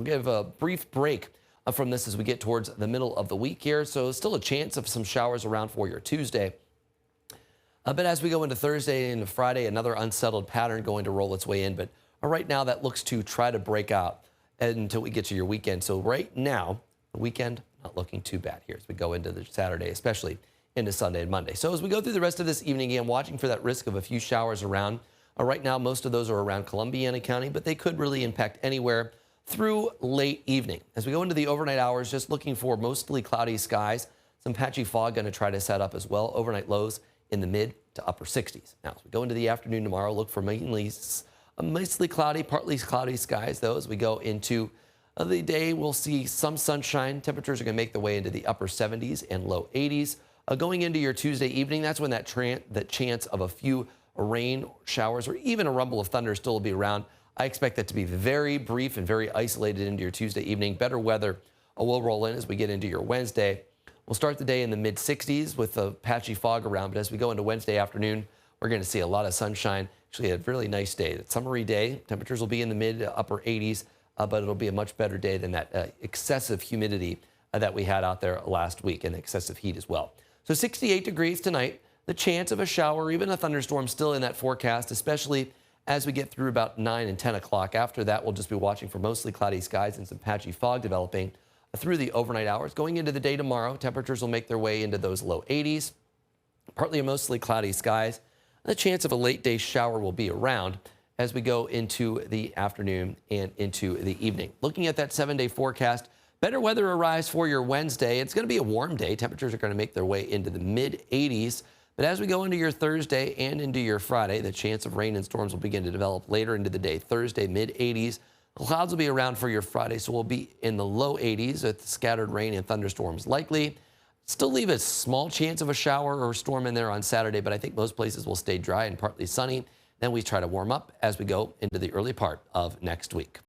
We'll give a brief break from this as we get towards the middle of the week here. So still a chance of some showers around for your Tuesday. But as we go into Thursday and Friday, another unsettled pattern going to roll its way in. But right now, that looks to try to break out until we get to your weekend. So right now, the weekend, not looking too bad here as we go into the Saturday, especially into Sunday and Monday. So as we go through the rest of this evening, again, watching for that risk of a few showers around. Right now, most of those are around Columbiana County, but they could really impact anywhere through late evening. As we go into the overnight hours, just looking for mostly cloudy skies. Some patchy fog going to try to set up as well. Overnight lows in the mid to upper 60s. Now, as we go into the afternoon tomorrow, look for mostly cloudy, partly cloudy skies, though. As we go into the day, we'll see some sunshine. Temperatures are going to make their way into the upper 70s and low 80s. Going into your Tuesday evening, that's when that chance of a few rain showers or even a rumble of thunder still will be around. I expect that to be very brief and very isolated into your Tuesday evening. Better weather will roll in as we get into your Wednesday. We'll start the day in the mid 60s with a patchy fog around, but as we go into Wednesday afternoon, we're going to see a lot of sunshine. Actually, a really nice day. It's a summery day. Temperatures will be in the mid to upper 80s, but it'll be a much better day than that excessive humidity that we had out there last week, and excessive heat as well. So 68 degrees tonight. The chance of a shower or even a thunderstorm still in that forecast, especially as we get through about 9 and 10 o'clock. After that, we'll just be watching for mostly cloudy skies and some patchy fog developing through the overnight hours. Going into the day tomorrow, temperatures will make their way into those low 80s, partly mostly cloudy skies. The chance of a late day shower will be around as we go into the afternoon and into the evening. Looking at that 7-day forecast, better weather arrives for your Wednesday. It's going to be a warm day. Temperatures are going to make their way into the mid 80s. But as we go into your Thursday and into your Friday, the chance of rain and storms will begin to develop later into the day. Thursday, mid 80s. Clouds will be around for your Friday, so we'll be in the low 80s with scattered rain and thunderstorms likely. Still leave a small chance of a shower or storm in there on Saturday, but I think most places will stay dry and partly sunny. Then we try to warm up as we go into the early part of next week.